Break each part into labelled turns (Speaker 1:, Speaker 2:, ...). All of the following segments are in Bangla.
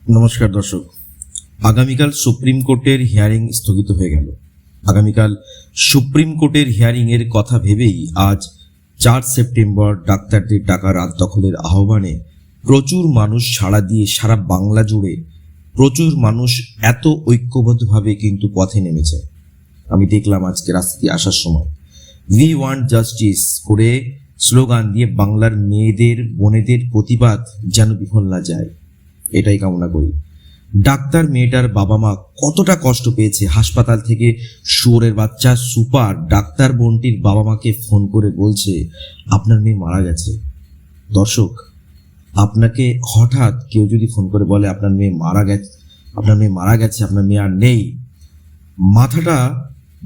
Speaker 1: নমস্কার দর্শক, আগামীকাল সুপ্রিম কোর্টের হিয়ারিং স্থগিত হয়ে গেল। আগামীকাল সুপ্রিম কোর্টের হিয়ারিং এর কথা ভেবেই আজ 4 সেপ্টেম্বর ডাক্তারদের টাকা রাত দখলের আহ্বানে প্রচুর মানুষ সাড়া দিয়ে সারা বাংলা জুড়ে প্রচুর মানুষ এত ঐক্যবদ্ধভাবে কিন্তু পথে নেমেছে। আমি দেখলাম আজকে রাস্তা দিয়ে আসার সময় উই ওয়ান্ট জাস্টিস করে স্লোগান দিয়ে বাংলার মেয়েদের বোনেদের প্রতিবাদ যেন বিফল না যায়, এটাই কামনা করি। ডাক্তার মেয়েটার বাবা মা কতটা কষ্ট পেয়েছে। হাসপাতাল থেকে শুয়োরের বাচ্চা সুপার ডাক্তার বোনটির বাবা মাকে ফোন করে বলছে আপনার মেয়ে মারা গেছে। দর্শক, আপনাকে হঠাৎ কেউ যদি ফোন করে বলে আপনার মেয়ে মারা গেছে, আপনার মেয়ে আর নেই, মাথাটা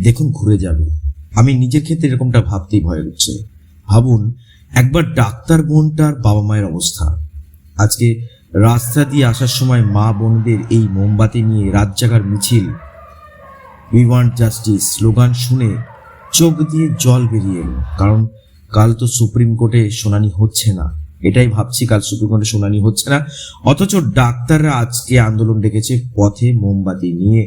Speaker 1: দেখুন ঘুরে যাবে। আমি নিজের ক্ষেত্রে এরকমটা ভাবতেই ভয় হচ্ছে। ভাবুন একবার ডাক্তার বোনটার বাবা মায়ের অবস্থা। আজকে রাস্তা দিয়ে আসার সময় মা বোনদের এই মোমবাতি নিয়ে রাত জাগার মিছিল, উই ওয়ান্ট জাস্টিস স্লোগান শুনে চোখ দিয়ে জল বেরিয়ে এলো। কারণ কাল তো সুপ্রিম কোর্টে শুনানি হচ্ছে না, এটাই ভাবছি, কাল সুপ্রিম কোর্টে শুনানি হচ্ছে না, অথচ ডাক্তাররা আজকে আন্দোলন ডেকেছে পথে মোমবাতি নিয়ে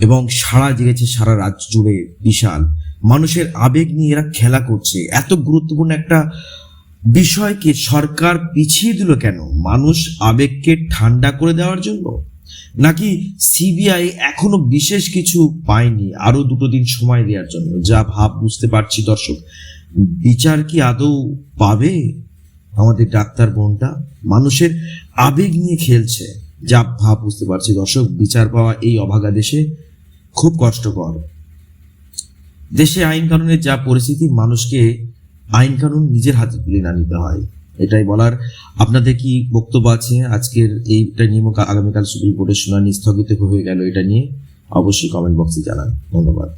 Speaker 1: এবং সারা জেগেছে সারা রাত জুড়ে। বিশাল মানুষের আবেগ নিয়ে এরা খেলা করছে। এত গুরুত্বপূর্ণ একটা বিষয়কে সরকার পিছিয়ে দিল কেন? মানুষ আবেগকে ঠান্ডা করে দেওয়ার জন্য, নাকি সিবিআই এখনো বিশেষ কিছু পায়নি, আরো 2 দিন সময় দেওয়ার জন্য? যা ভাব বুঝতে পারছি দর্শক, বিচার কি আদৌ পাবে আমাদের ডাক্তার বোনটা? মানুষের আবেগ নিয়ে খেলছে, যা ভাব বুঝতে পারছি দর্শক। বিচার পাওয়া এই অভাগা দেশে খুব কষ্টকর। দেশে আইন কানুনের যা পরিস্থিতি, মানুষকে আইন কানুন নিজের হাতে তুলে না নিতে হয়, এটাই বলার। আপনাদের কি বক্তব্য আছে আজকের এইটা নিয়ে? আগামীকাল সুপ্রিম কোর্টের শুনানি স্থগিত হয়ে গেল, এটা নিয়ে অবশ্যই কমেন্ট বক্সে জানান। ধন্যবাদ।